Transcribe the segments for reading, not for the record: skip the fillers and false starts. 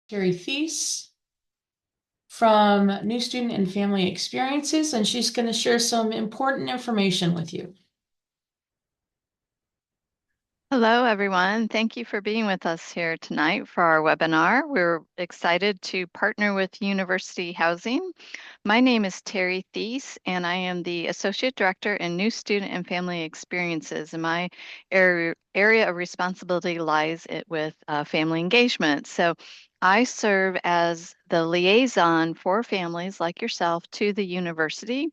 Terry Thies from New Student and Family Experiences, and she's going to share some important information with you. Hello, everyone. Thank you for being with us here tonight for our webinar. We're excited to partner with University Housing. My name is Terry Thies, and I am the Associate Director in New Student and Family Experiences. And my area of responsibility lies with family engagement. So I serve as the liaison for families like yourself to the university.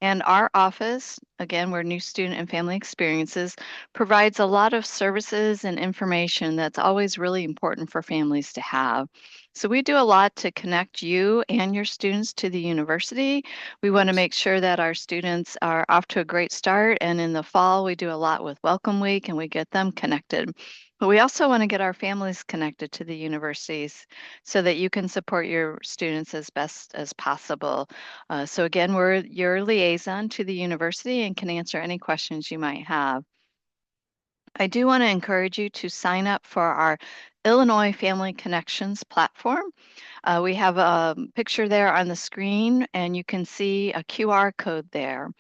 And our office, again, we're New Student and Family Experiences, provides a lot of services and information that's always really important for families to have. So we do a lot to connect you and your students to the university. We want to make sure that our students are off to a great start. And in the fall, we do a lot with Welcome Week and we get them connected. But we also want to get our families connected to the universities so that you can support your students as best as possible. So again, we're your liaison to the university and can answer any questions you might have. I do want to encourage you to sign up for our Illinois Family Connections platform. We have a picture there on the screen and you can see a QR code there.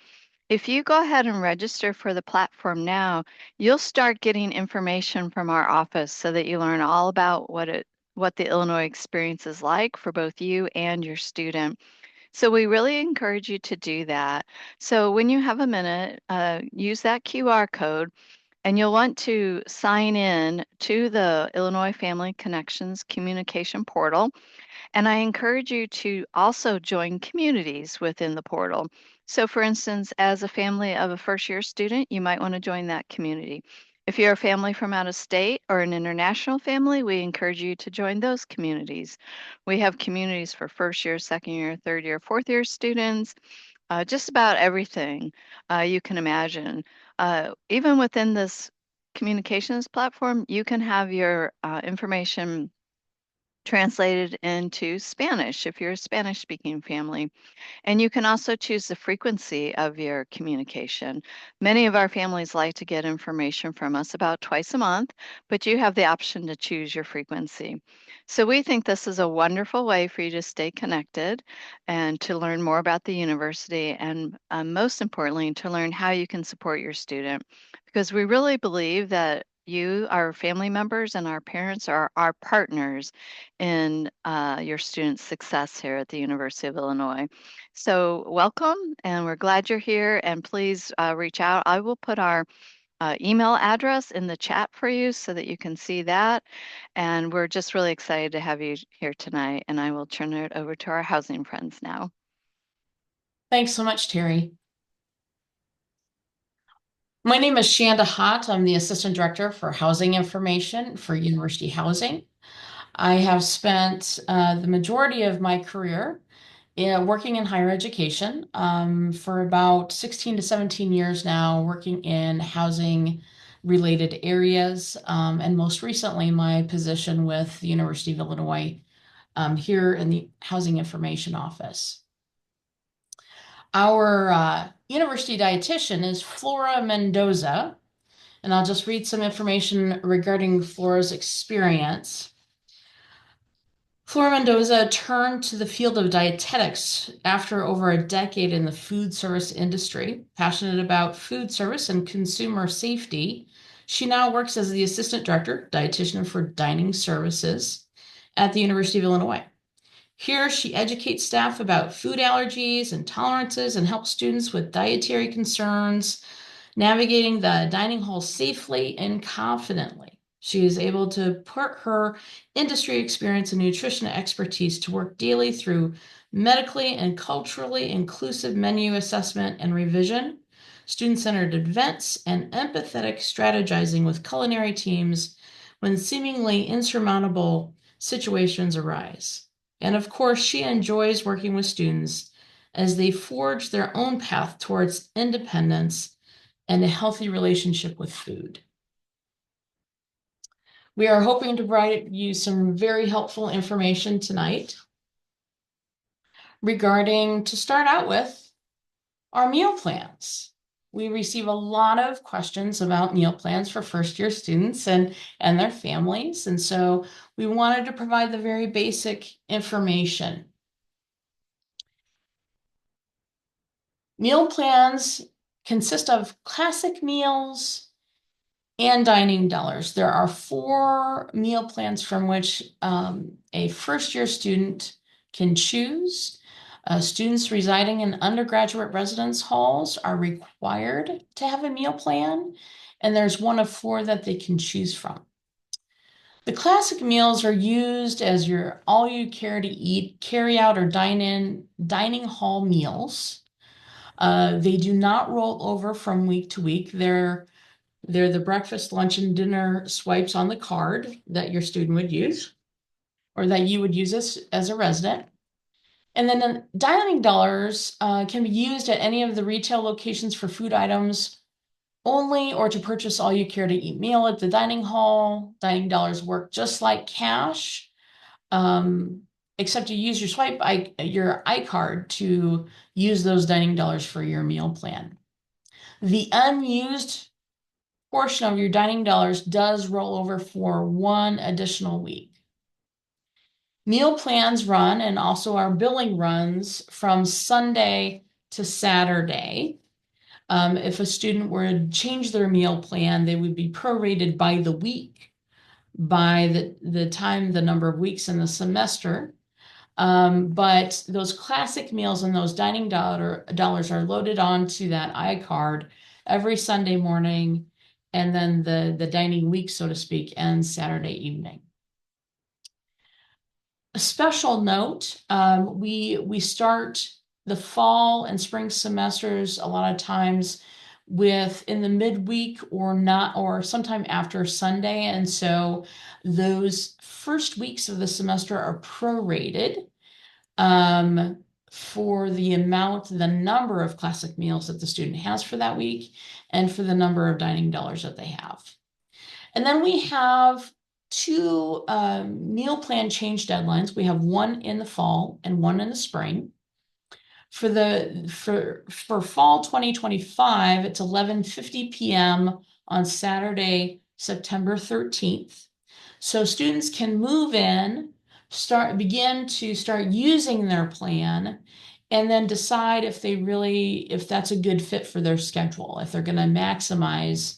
If you go ahead and register for the platform now, you'll start getting information from our office so that you learn all about what the Illinois experience is like for both you and your student. So we really encourage you to do that. So when you have a minute, use that QR code and you'll want to sign in to the Illinois Family Connections communication portal. And I encourage you to also join communities within the portal. So for instance, as a family of a first year student, you might want to join that community. If you're a family from out of state or an international family, we encourage you to join those communities. We have communities for first year, second year, third year, fourth year students, just about everything you can imagine. Even within this communications platform, you can have your information translated into Spanish if you're a Spanish speaking family. And you can also choose the frequency of your communication. Many of our families like to get information from us about twice a month, but you have the option to choose your frequency. So we think this is a wonderful way for you to stay connected and to learn more about the university and most importantly, to learn how you can support your student. Because we really believe that you, our family members, and our parents are our partners in your students' success here at the University of Illinois. So welcome, and we're glad you're here. And please reach out. I will put our email address in the chat for you so that you can see that. And we're just really excited to have you here tonight. And I will turn it over to our housing friends now. Thanks so much, Terry. My name is Shanda Hott. I'm the Assistant Director for Housing Information for University Housing. I have spent the majority of my career working in higher education for about 16 to 17 years now, working in housing related areas, and most recently my position with the University of Illinois here in the Housing Information Office. Our University Dietitian is Flora Mendoza, and I'll just read some information regarding Flora's experience. Flora Mendoza turned to the field of dietetics after over a decade in the food service industry. Passionate about food service and consumer safety, she now works as the Assistant Director, Dietitian for Dining Services at the University of Illinois. Here, she educates staff about food allergies and tolerances and helps students with dietary concerns, navigating the dining hall safely and confidently. She is able to put her industry experience and nutrition expertise to work daily through medically and culturally inclusive menu assessment and revision, student-centered events, and empathetic strategizing with culinary teams when seemingly insurmountable situations arise. And of course, she enjoys working with students as they forge their own path towards independence and a healthy relationship with food. We are hoping to provide you some very helpful information tonight regarding, to start out with, our meal plans. we receive a lot of questions about meal plans for first-year students and their families. And so we wanted to provide the very basic information. Meal plans consist of classic meals and dining dollars. There are 4 meal plans from which a first-year student can choose. Students residing in undergraduate residence halls are required to have a meal plan, and there's one of 4 that they can choose from. The classic meals are used as your all-you-care-to-eat, carry-out, or dine-in dining hall meals. They do not roll over from week to week. They're the breakfast, lunch, and dinner swipes on the card that your student would use, or that you would use as a resident. And then the dining dollars can be used at any of the retail locations for food items only, or to purchase all you care to eat meal at the dining hall. Dining dollars work just like cash, except you use your iCard to use those dining dollars for your meal plan. The unused portion of your dining dollars does roll over for 1 additional week. Meal plans run, and also our billing runs, from Sunday to Saturday. If a student were to change their meal plan, they would be prorated by the week, by the time, the number of weeks in the semester. But those classic meals and those dining dollars are loaded onto that iCard every Sunday morning, and then the dining week, so to speak, ends Saturday evening. A special note, we start the fall and spring semesters a lot of times in the midweek or sometime after Sunday. And so those first weeks of the semester are prorated for the number of classic meals that the student has for that week, and for the number of dining dollars that they have. And then we have 2 meal plan change deadlines. We have one in the fall and one in the spring. For fall 2025, it's 11:50 p.m. on Saturday, September 13th. So students can move in, begin to start using their plan, and then decide if that's a good fit for their schedule, if they're going to maximize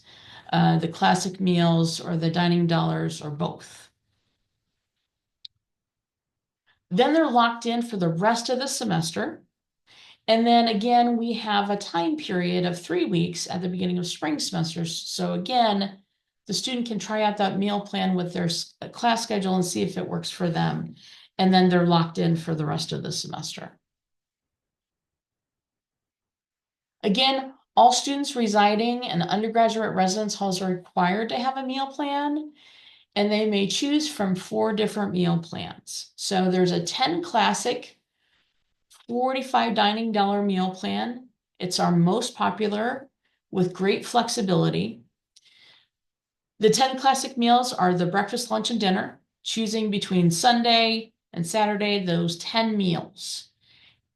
the classic meals or the dining dollars, or both. Then they're locked in for the rest of the semester. And then again, we have a time period of 3 weeks at the beginning of spring semesters. So again, the student can try out that meal plan with their class schedule and see if it works for them. And then they're locked in for the rest of the semester. Again, all students residing in undergraduate residence halls are required to have a meal plan, and they may choose from 4 different meal plans. So there's a 10 classic, 45 dining dollar meal plan. It's our most popular, with great flexibility. The 10 classic meals are the breakfast, lunch, and dinner, choosing between Sunday and Saturday, those 10 meals.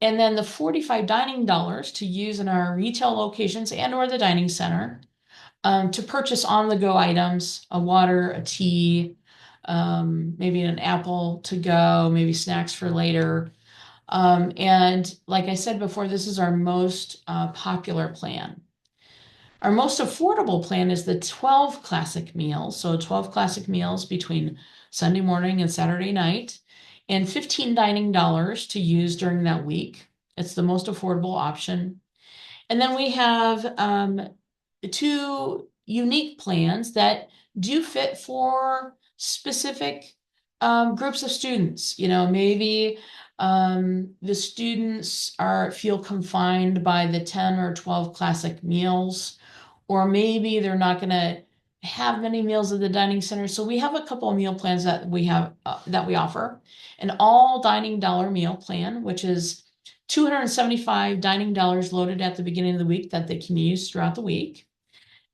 And then the 45 dining dollars to use in our retail locations and/or the dining center, to purchase on-the-go items, a water, a tea, maybe an apple to go, maybe snacks for later. And like I said before, this is our most popular plan. Our most affordable plan is the 12 classic meals. So 12 classic meals between Sunday morning and Saturday night, and 15 dining dollars to use during that week. It's the most affordable option. And then we have 2 unique plans that do fit for specific groups of students. Maybe the students feel confined by the 10 or 12 classic meals, or maybe they're not going to have many meals at the dining center. So we have a couple of meal plans that we offer. An all dining dollar meal plan, which is 275 dining dollars loaded at the beginning of the week that they can use throughout the week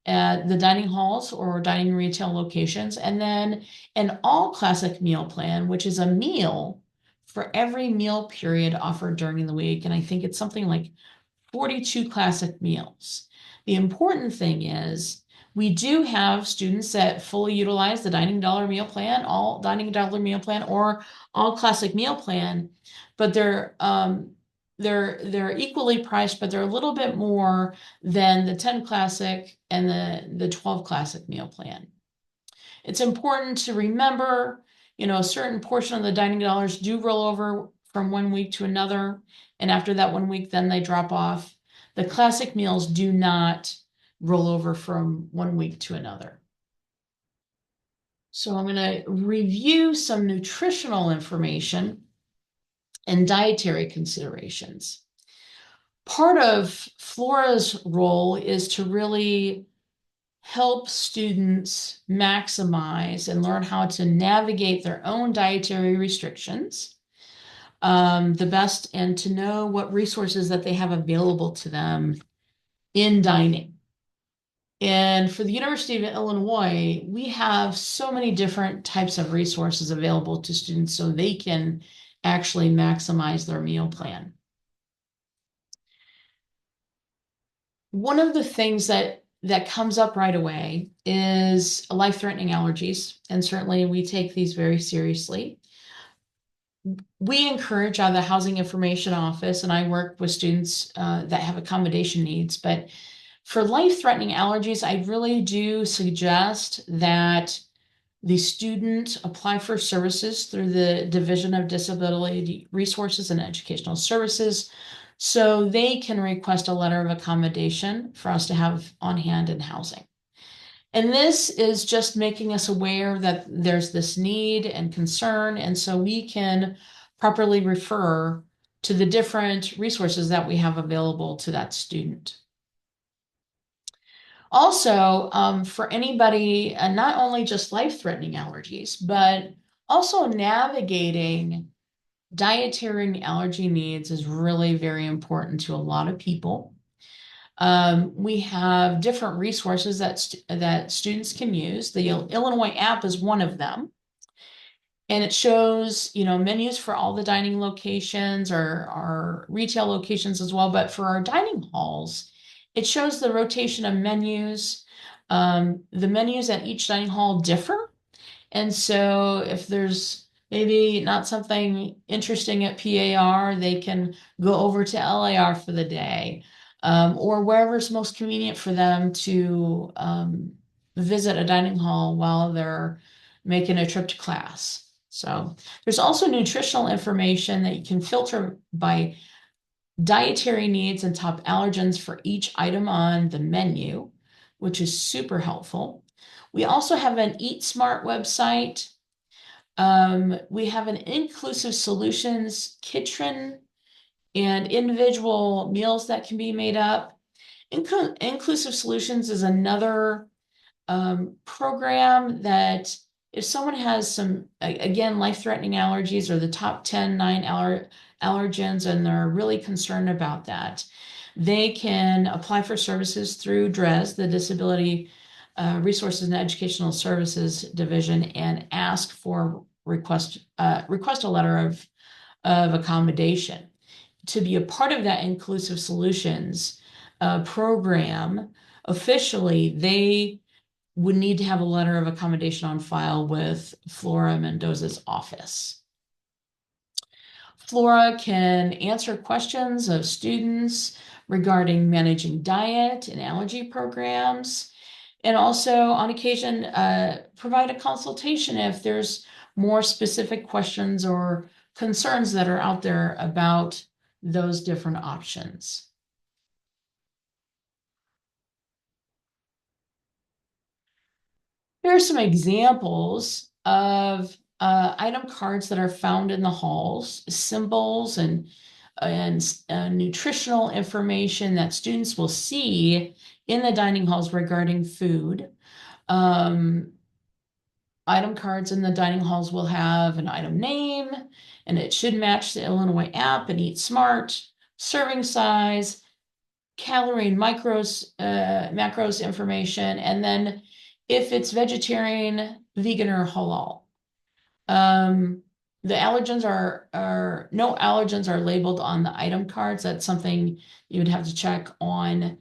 at the dining halls or dining retail locations. And then an all classic meal plan, which is a meal for every meal period offered during the week. And I think it's something like 42 classic meals. The important thing is we do have students that fully utilize the dining dollar meal plan, all dining dollar meal plan, or all classic meal plan, but they're equally priced, but they're a little bit more than the 10 classic and the 12 classic meal plan. It's important to remember, a certain portion of the dining dollars do roll over from one week to another, and after that 1 week, then they drop off. The classic meals do not roll over from 1 week to another. So I'm going to review some nutritional information and dietary considerations. Part of Flora's role is to really help students maximize and learn how to navigate their own dietary restrictions the best, and to know what resources that they have available to them in dining. And for the University of Illinois, we have so many different types of resources available to students so they can actually maximize their meal plan. One of the things that comes up right away is life-threatening allergies, and certainly we take these very seriously. We encourage the Housing Information Office, and I work with students that have accommodation needs, but for life-threatening allergies, I really do suggest that the student apply for services through the Division of Disability Resources and Educational Services, so they can request a letter of accommodation for us to have on hand in housing. And this is just making us aware that there's this need and concern, and so we can properly refer to the different resources that we have available to that student. Also, for anybody, not only just life-threatening allergies, but also navigating dietary allergy needs is really very important to a lot of people. We have different resources that students can use. The Illinois app is one of them. And it shows, menus for all the dining locations or our retail locations as well. But for our dining halls, it shows the rotation of menus. The menus at each dining hall differ. And so if there's maybe not something interesting at PAR, they can go over to LAR for the day, or wherever's most convenient for them to visit a dining hall while they're making a trip to class. So there's also nutritional information that you can filter by dietary needs and top allergens for each item on the menu, which is super helpful. We also have an Eat Smart website. We have an Inclusive Solutions kitchen and individual meals that can be made up. Inclusive Solutions is another program that if someone has some, again, life-threatening allergies or the top 9 allergens, and they're really concerned about that, they can apply for services through DRES, the Disability Resources and Educational Services Division, and ask for request a letter of accommodation. To be a part of that Inclusive Solutions program, officially, they would need to have a letter of accommodation on file with Flora Mendoza's office. Flora can answer questions of students regarding managing diet and allergy programs, and also on occasion provide a consultation if there's more specific questions or concerns that are out there about those different options. Here are some examples of item cards that are found in the halls, symbols and nutritional information that students will see in the dining halls regarding food. Item cards in the dining halls will have an item name, and it should match the Illinois app and Eat Smart, serving size, calorie and macros information, and then if it's vegetarian, vegan, or halal. The allergens are no allergens are labeled on the item cards. That's something you would have to check on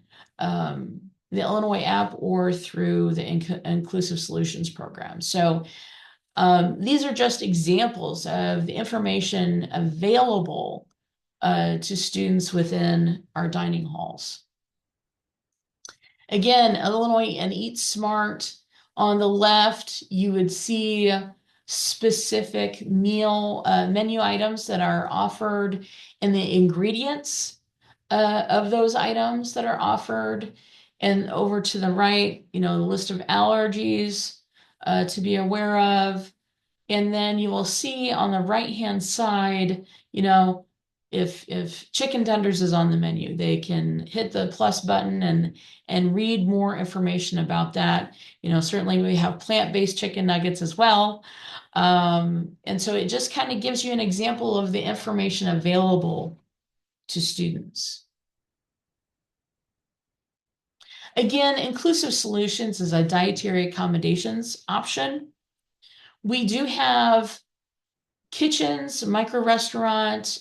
the Illinois app or through the Inclusive Solutions program. So these are just examples of the information available to students within our dining halls. Again, Illinois and Eat Smart. On the left, you would see specific meal menu items that are offered and the ingredients of those items that are offered. And over to the right, the list of allergies to be aware of. And then you will see on the right-hand side, if chicken tenders is on the menu, they can hit the plus button and read more information about that. Certainly we have plant-based chicken nuggets as well. And so it just kind of gives you an example of the information available to students. Again, Inclusive Solutions is a dietary accommodations option. We do have kitchens, micro restaurant,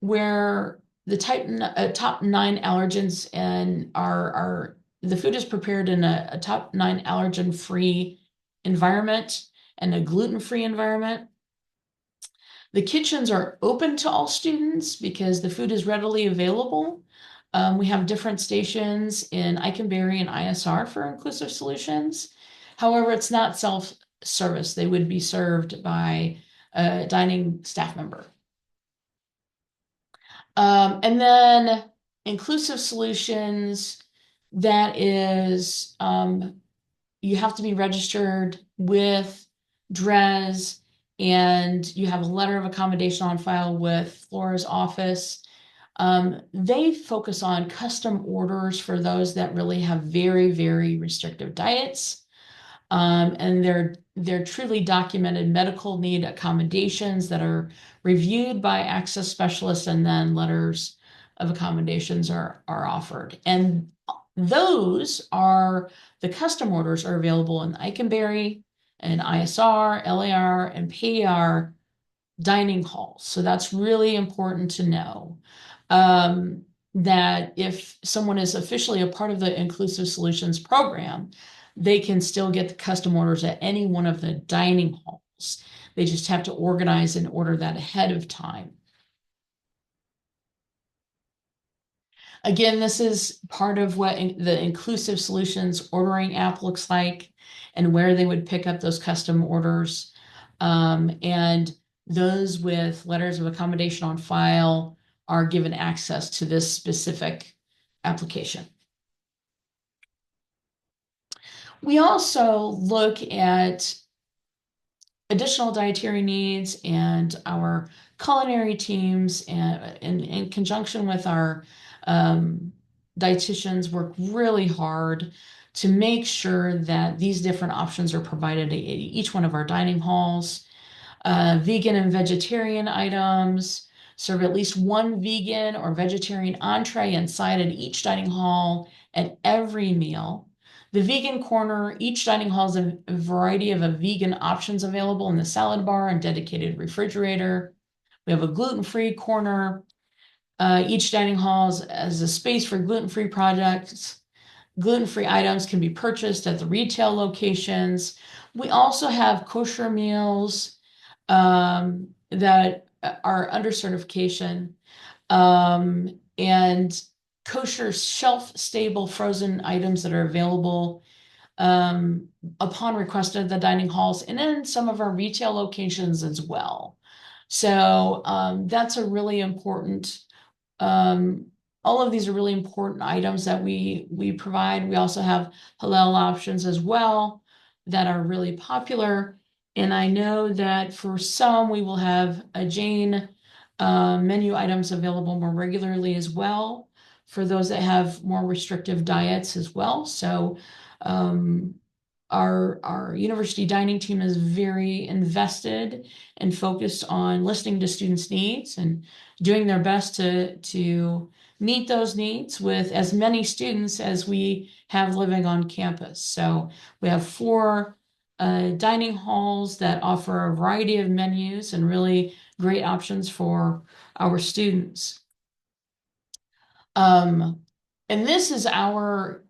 where the top 9 allergens and the food is prepared in a top 9 allergen-free environment and a gluten-free environment. The kitchens are open to all students because the food is readily available. We have different stations in Eikenberry and ISR for Inclusive Solutions. However, it's not self-service. They would be served by a dining staff member. And then Inclusive Solutions, that is, you have to be registered with DRES and you have a letter of accommodation on file with Flora's office. They focus on custom orders for those that really have very, very restrictive diets. And they're truly documented medical need accommodations that are reviewed by access specialists, and then letters of accommodations are offered. And the custom orders are available in Eikenberry and ISR, LAR, and PAR dining halls. So that's really important to know. That if someone is officially a part of the Inclusive Solutions program, they can still get the custom orders at any one of the dining halls. They just have to organize and order that ahead of time. Again, this is part of what the Inclusive Solutions ordering app looks like and where they would pick up those custom orders. And those with letters of accommodation on file are given access to this specific application. We also look at additional dietary needs, and our culinary teams and in conjunction with our dietitians work really hard to make sure that these different options are provided at each one of our dining halls. Vegan and vegetarian items serve at least one vegan or vegetarian entree inside at each dining hall at every meal. The vegan corner, each dining hall has a variety of vegan options available in the salad bar and dedicated refrigerator. We have a gluten-free corner. Each dining hall has a space for gluten-free products. Gluten-free items can be purchased at the retail locations. We also have kosher meals that are under certification, and kosher shelf-stable frozen items that are available upon request of the dining halls and in some of our retail locations as well. So that's a really important, all of these are really important items that we provide. We also have halal options as well that are really popular. And I know that for some, we will have a Jane menu items available more regularly as well for those that have more restrictive diets as well. So our university dining team is very invested and focused on listening to students' needs and doing their best to meet those needs with as many students as we have living on campus. So we have 4 dining halls that offer a variety of menus and really great options for our students. And this is our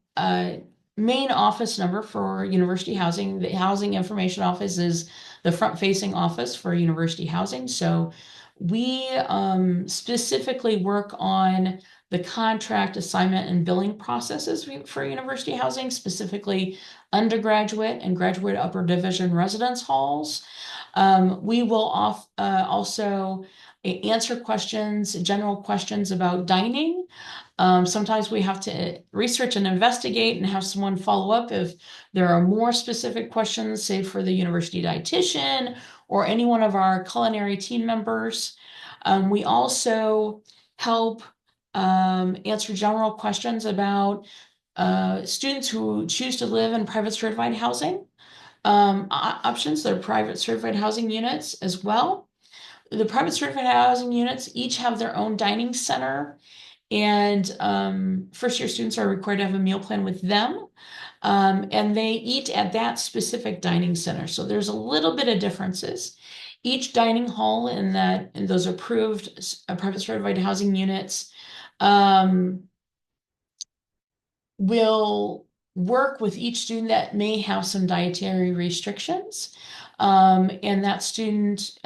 main office number for university housing. The housing information office is the front-facing office for university housing. So we specifically work on the contract assignment and billing processes for university housing, specifically undergraduate and graduate upper division residence halls. We will also answer questions, general questions about dining. Sometimes we have to research and investigate and have someone follow up if there are more specific questions, say for the university dietitian or any one of our culinary team members. We also help answer general questions about students who choose to live in private certified housing options. There are private certified housing units as well. The private certified housing units each have their own dining center, and first year students are required to have a meal plan with them. And they eat at that specific dining center. So there's a little bit of differences. Each dining hall in those approved private certified housing units will work with each student that may have some dietary restrictions. And that student,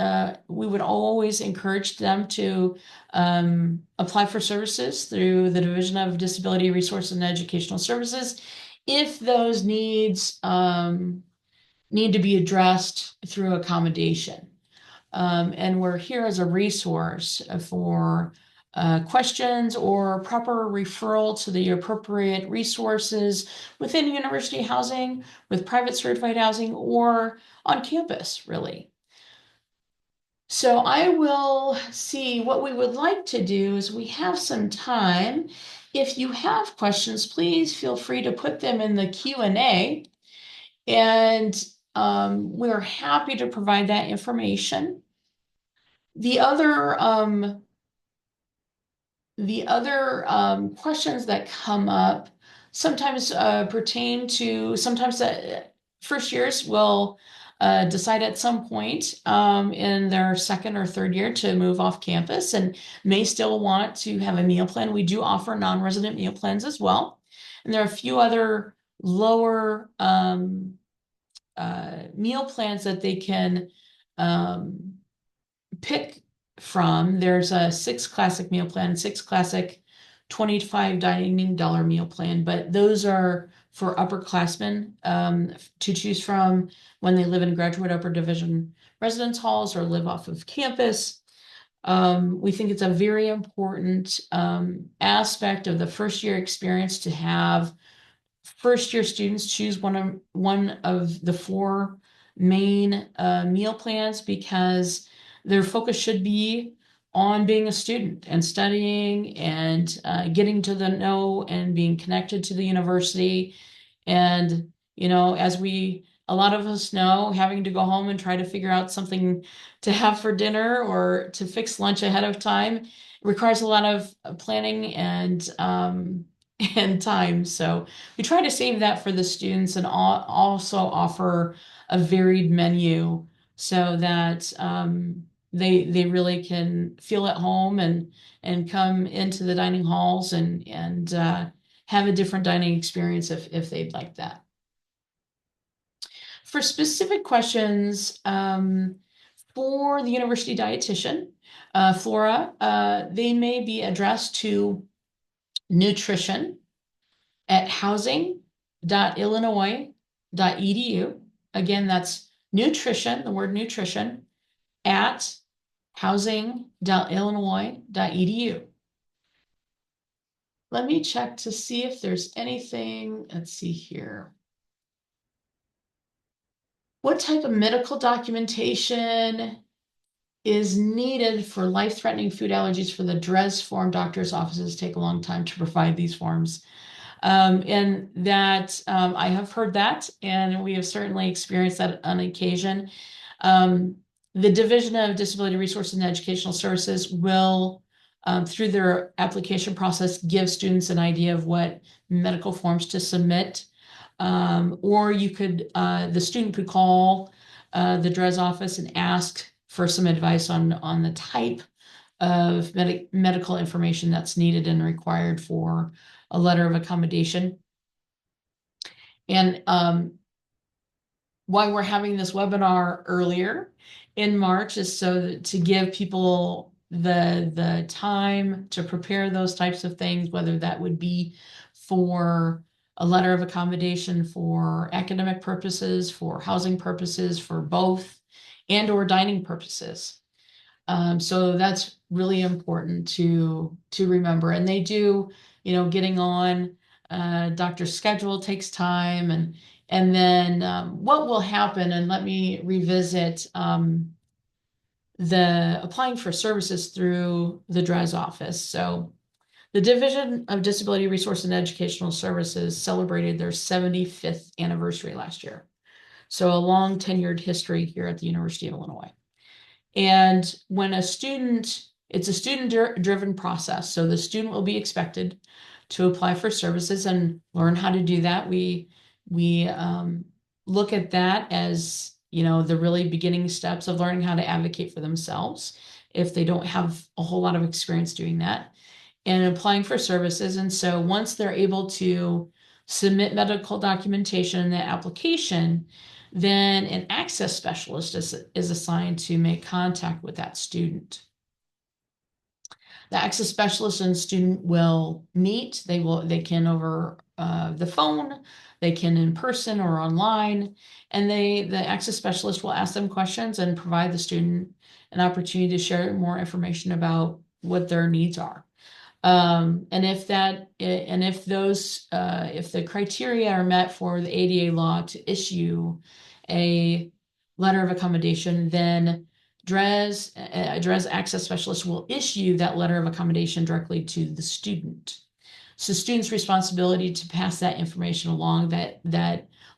we would always encourage them to apply for services through the Division of Disability Resources and Educational Services if those needs need to be addressed through accommodation. And we're here as a resource for questions or proper referral to the appropriate resources within university housing, with private certified housing, or on campus, really. So I will see what we would like to do is we have some time. If you have questions, please feel free to put them in the Q&A, and we're happy to provide that information. The other questions that come up sometimes pertain to sometimes that first years will decide at some point in their second or third year to move off campus and may still want to have a meal plan. We do offer non-resident meal plans as well. And there are a few other lower meal plans that they can pick from. There's a 6 classic meal plan, 6 classic $25 dining dollar meal plan, but those are for upperclassmen to choose from when they live in graduate upper division residence halls or live off of campus. We think it's a very important aspect of the first year experience to have first year students choose one of the 4 main meal plans, because their focus should be on being a student and studying and getting to the know and being connected to the university. And, as a lot of us know, having to go home and try to figure out something to have for dinner or to fix lunch ahead of time requires a lot of planning and and time. So we try to save that for the students and also offer a varied menu so that they really can feel at home and come into the dining halls and have a different dining experience if they'd like that. For specific questions for the university dietitian, Flora, they may be addressed to nutrition@housing.illinois.edu. Again, that's nutrition, the word nutrition, at housing.illinois.edu. Let me check to see if there's anything. Let's see here. What type of medical documentation is needed for life-threatening food allergies for the DRES form? Doctors' offices take a long time to provide these forms. And that I have heard that, and we have certainly experienced that on occasion. The Division of Disability Resources and Educational Services will, through their application process, give students an idea of what medical forms to submit. Or the student could call the DRES office and ask for some advice on the type of medical information that's needed and required for a letter of accommodation. And why we're having this webinar earlier in March is so that to give people the time to prepare those types of things, whether that would be for a letter of accommodation for academic purposes, for housing purposes, for both, and or dining purposes. So that's really important to remember. And they do, getting on doctor's schedule takes time, and then what will happen, and let me revisit the applying for services through the DRES office. So the Division of Disability Resource and Educational Services celebrated their 75th anniversary last year. So a long tenured history here at the University of Illinois. And when it's a student-driven process. So the student will be expected to apply for services and learn how to do that. We look at that as, the really beginning steps of learning how to advocate for themselves if they don't have a whole lot of experience doing that, and applying for services. And so once they're able to submit medical documentation in the application, then an access specialist is assigned to make contact with that student. The access specialist and student will meet. They can over the phone, they can in person or online, and the access specialist will ask them questions and provide the student an opportunity to share more information about what their needs are. And if the criteria are met for the ADA law to issue a letter of accommodation, then a DRES access specialist will issue that letter of accommodation directly to the student. So student's responsibility to pass that information along. That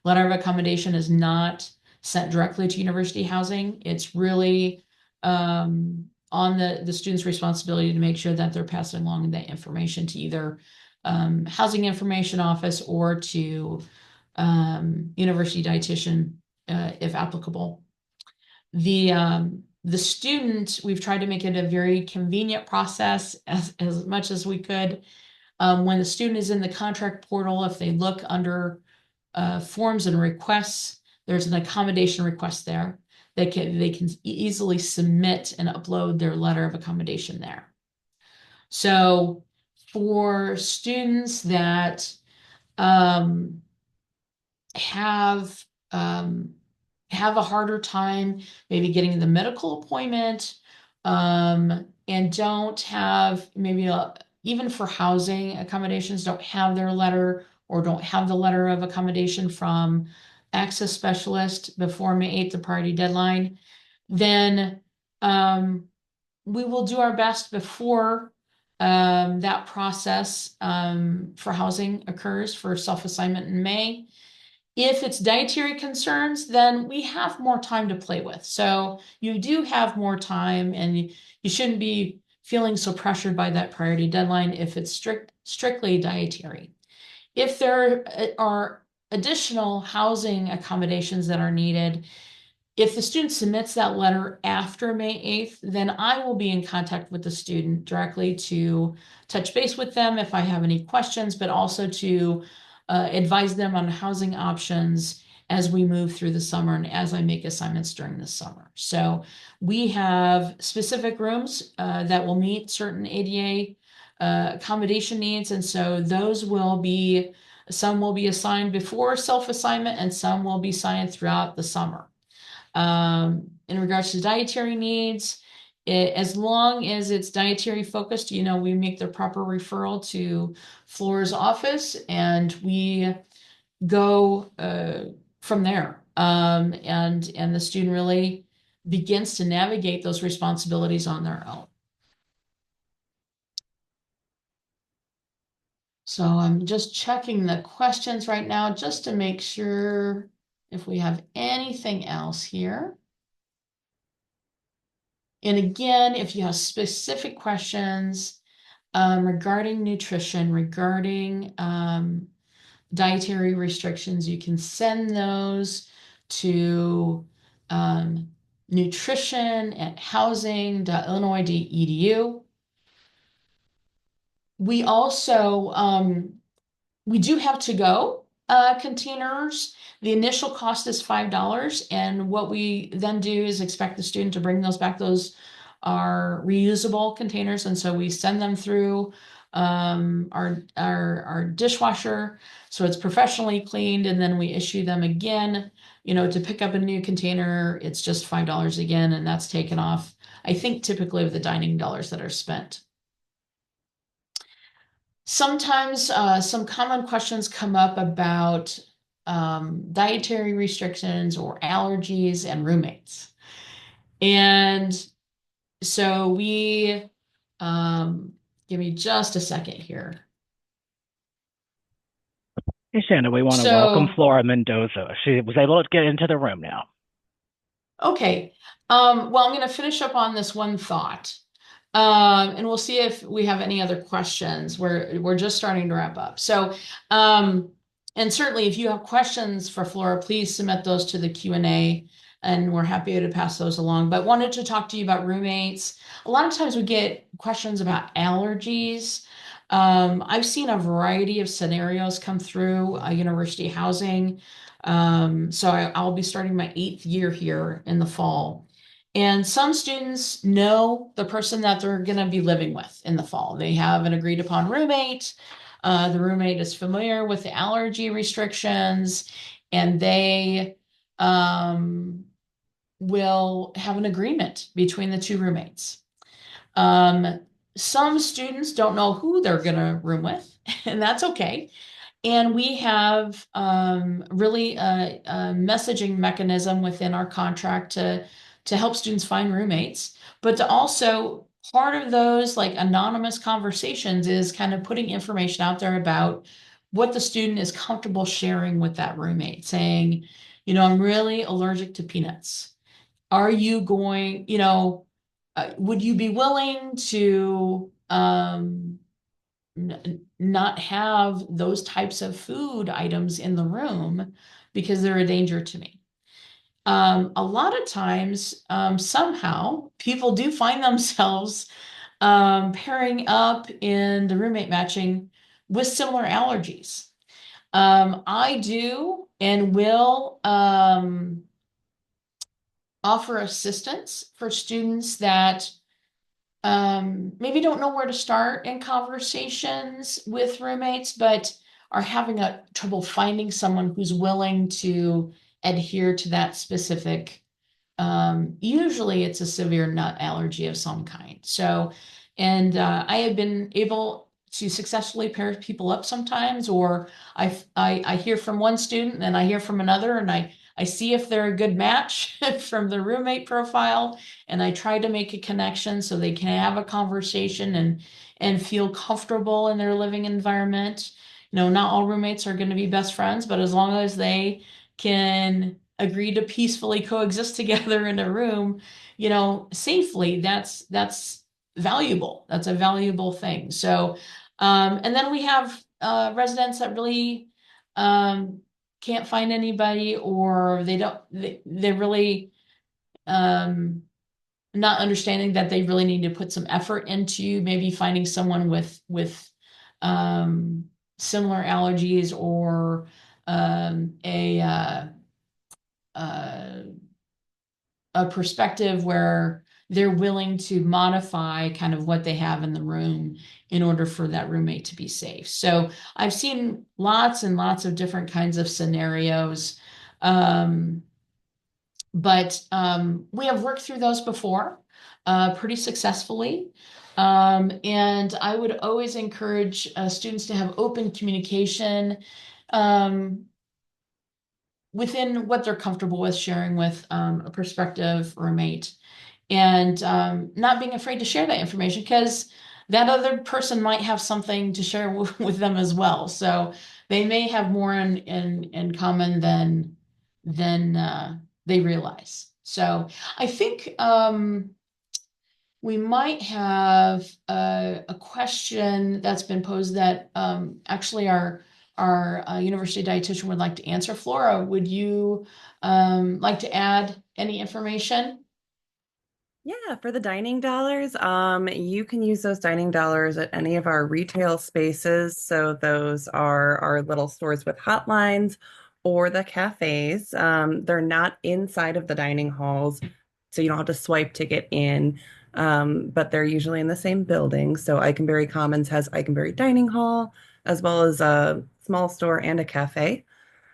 letter of accommodation is not sent directly to university housing. It's really on the student's responsibility to make sure that they're passing along that information to either housing information office or to university dietitian if applicable. The student, we've tried to make it a very convenient process as much as we could. When the student is in the contract portal, if they look under forms and requests, there's an accommodation request there. They can easily submit and upload their letter of accommodation there. So for students that have a harder time maybe getting the medical appointment, and don't have maybe even for housing accommodations, don't have their letter or don't have the letter of accommodation from access specialist before May 8th, the priority deadline, then we will do our best before that process for housing occurs for self-assignment in May. If it's dietary concerns, then we have more time to play with. So you do have more time, and you shouldn't be feeling so pressured by that priority deadline if it's strictly dietary. If there are additional housing accommodations that are needed, if the student submits that letter after May 8th, then I will be in contact with the student directly to touch base with them if I have any questions, but also to advise them on housing options as we move through the summer and as I make assignments during the summer. So we have specific rooms that will meet certain ADA accommodation needs, and so some will be assigned before self-assignment and some will be assigned throughout the summer. In regards to dietary needs, as long as it's dietary focused, we make the proper referral to Flora's office and we go from there. And the student really begins to navigate those responsibilities on their own. So I'm just checking the questions right now just to make sure if we have anything else here. And again, if you have specific questions regarding nutrition, regarding dietary restrictions, you can send those to nutrition at housing.illinois.edu. We also we do have to-go containers. The initial cost is $5, and what we then do is expect the student to bring those back. Those are reusable containers, and so we send them through our dishwasher, so it's professionally cleaned, and then we issue them again. To pick up a new container, it's just $5 again, and that's taken off, I think, typically of the dining dollars that are spent. Sometimes some common questions come up about dietary restrictions or allergies and roommates. And so give me just a second here. Hey, Shannon, we want to welcome So, Flora Mendoza. She was able to get into the room now. okay. Well, I'm going to finish up on this one thought. And we'll see if we have any other questions. We're just starting to wrap up. So, and certainly if you have questions for Flora, please submit those to the Q&A and we're happy to pass those along. But wanted to talk to you about roommates. A lot of times we get questions about allergies. I've seen a variety of scenarios come through university housing. So I'll be starting my 8th year here in the fall. And some students know the person that they're going to be living with in the fall. They have an agreed upon roommate. The roommate is familiar with the allergy restrictions, and they will have an agreement between the two roommates. Some students don't know who they're going to room with, and that's okay. And we have really a messaging mechanism within our contract to help students find roommates, but to also part of those like anonymous conversations is kind of putting information out there about what the student is comfortable sharing with that roommate, saying, I'm really allergic to peanuts. Are you going, would you be willing to not have those types of food items in the room because they're a danger to me? A lot of times, somehow, people do find themselves pairing up in the roommate matching with similar allergies. I do and will offer assistance for students that maybe don't know where to start in conversations with roommates, but are having a trouble finding someone who's willing to adhere to that specific. Usually it's a severe nut allergy of some kind. So, and I have been able to successfully pair people up sometimes, or I hear from one student and I hear from another, and I see if they're a good match from the roommate profile, and I try to make a connection so they can have a conversation and feel comfortable in their living environment. Not all roommates are going to be best friends, but as long as they can agree to peacefully coexist together in a room, safely, that's valuable. That's a valuable thing. So, and then we have residents that really can't find anybody, or they're really not understanding that they really need to put some effort into maybe finding someone with similar allergies, or a perspective where they're willing to modify kind of what they have in the room in order for that roommate to be safe. So I've seen lots and lots of different kinds of scenarios. But we have worked through those before pretty successfully. And I would always encourage students to have open communication within what they're comfortable with sharing with a prospective roommate, and not being afraid to share that information, because that other person might have something to share with them as well. So they may have more in common than they realize. So I think we might have a question that's been posed that actually our university dietitian would like to answer. Flora, would you like to add any information? Yeah, for the dining dollars, you can use those dining dollars at any of our retail spaces. So those are our little stores with hotlines or the cafes. They're not inside of the dining halls, so you don't have to swipe to get in. But they're usually in the same building. So Iconberry Commons has Iconberry Dining Hall, as well as a small store and a cafe.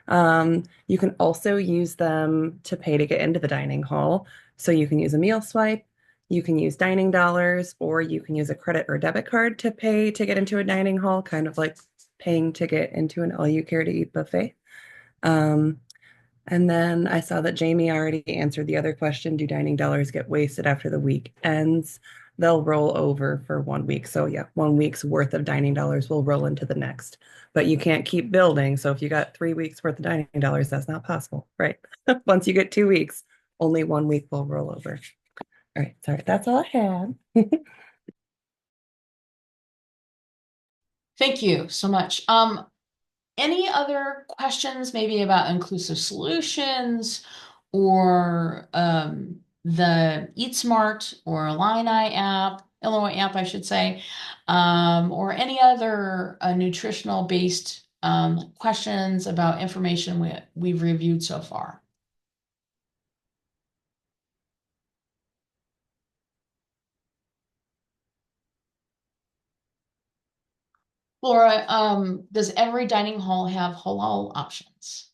You can also use them to pay to get into the dining hall. So you can use a meal swipe, you can use dining dollars, or you can use a credit or debit card to pay to get into a dining hall, kind of like paying to get into an all you care to eat buffet. Um, and then I saw that Jamie already answered the other question. Do dining dollars get wasted after the week ends? They'll roll over for 1 week. So yeah, 1 week's worth of dining dollars will roll into the next. But you can't keep building. So if you got 3 weeks worth of dining dollars, that's not possible, right? Once you get 2 weeks, only 1 week will roll over. All right, sorry, that's all I had. Thank you so much. Any other questions maybe about inclusive solutions or the Eat Smart or Illini app, Illinois app, I should say, or any other nutritional based questions about information we've reviewed so far? Laura, does every dining hall have halal options?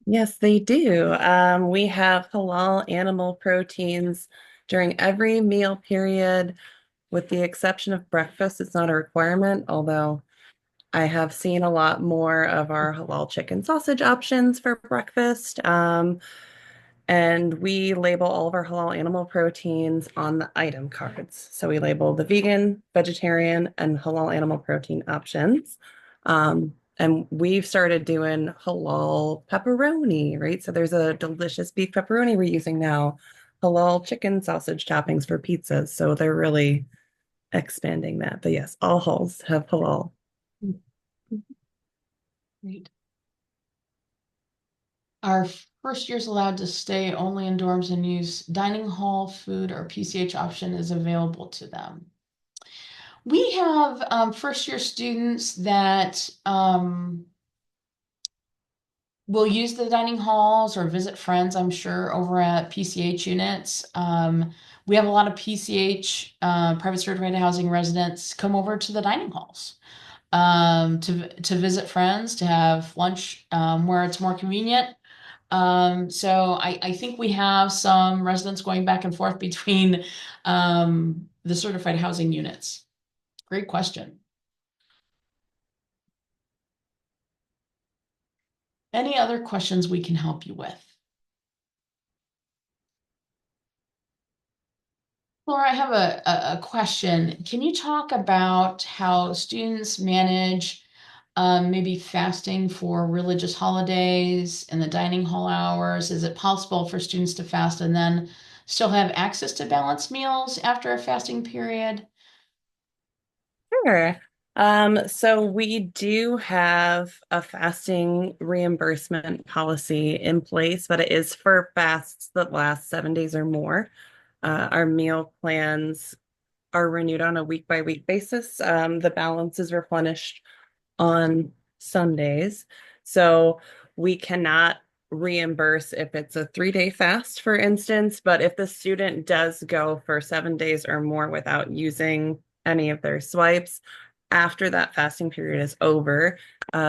Yes, they do. We have halal animal proteins during every meal period, with the exception of breakfast. It's not a requirement, although I have seen a lot more of our halal chicken sausage options for breakfast. And we label all of our halal animal proteins on the item cards. So we label the vegan, vegetarian, and halal animal protein options. And we've started doing halal pepperoni, right? So there's a delicious beef pepperoni we're using now, halal chicken sausage toppings for pizzas. So they're really expanding that. But yes, all halls have halal. Great. Are first years allowed to stay only in dorms and use dining hall food or PCH option is available to them? We have first year students that will use the dining halls or visit friends, I'm sure, over at PCH units. We have a lot of PCH, private certified housing residents, come over to the dining halls to visit friends, to have lunch where it's more convenient. So I think we have some residents going back and forth between the certified housing units. Great question. Any other questions we can help you with? Laura, I have a question. Can you talk about how students manage maybe fasting for religious holidays and the dining hall hours? Is it possible for students to fast and then still have access to balanced meals after a fasting period? Sure. So we do have a fasting reimbursement policy in place, but it is for fasts that last 7 days or more. Our meal plans are renewed on a week by week basis. The balance is replenished on Sundays. So we cannot reimburse if it's a 3 day fast, for instance, but if the student does go for 7 days or more without using any of their swipes, after that fasting period is over,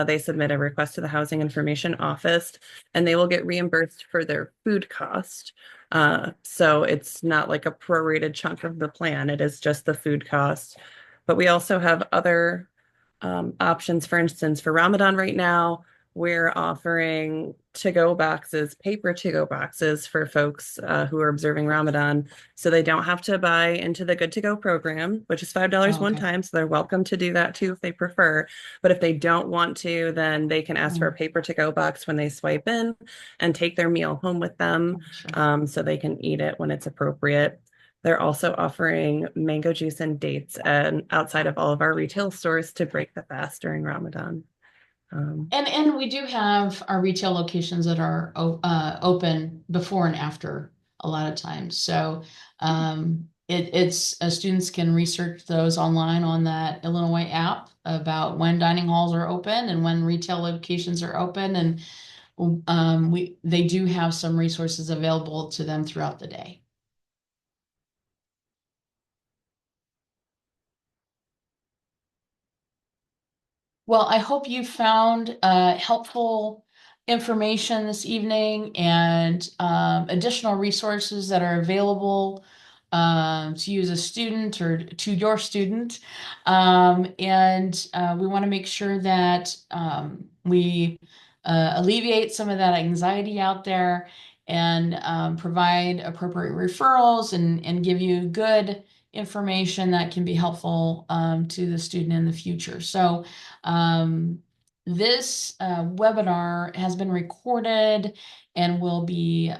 they submit a request to the Housing Information Office and they will get reimbursed for their food cost. So it's not like a prorated chunk of the plan, it is just the food cost. But we also have other options. For instance, for Ramadan right now, we're offering to-go boxes, paper to-go boxes for folks who are observing Ramadan, so they don't have to buy into the Good to Go program, which is $5 Oh, one okay. time. So they're welcome to do that too if they prefer. But if they don't want to, then they can ask for a paper to-go box when they swipe in and take their meal home with them, Sure. so they can eat it when it's appropriate. They're also offering mango juice and dates and outside of all of our retail stores to break the fast during Ramadan. And we do have our retail locations that are open before and after a lot of times. So it's students can research those online on that Illinois app about when dining halls are open and when retail locations are open, and they do have some resources available to them throughout the day. Well, I hope you found helpful information this evening and additional resources that are available to you as a student or to your student. And we want to make sure that we alleviate some of that anxiety out there and provide appropriate referrals and give you good information that can be helpful to the student in the future. So this webinar has been recorded and will be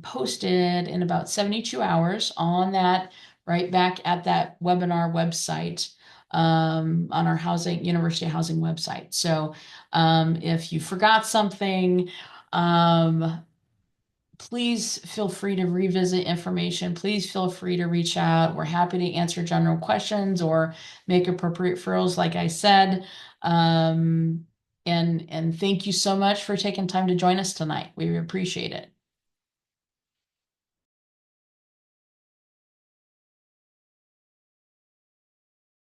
posted in about 72 hours on that, right back at that webinar website on our University Housing website. So if you forgot something, please feel free to revisit information. Please feel free to reach out. We're happy to answer general questions or make appropriate referrals, like I said. And thank you so much for taking time to join us tonight. We appreciate it.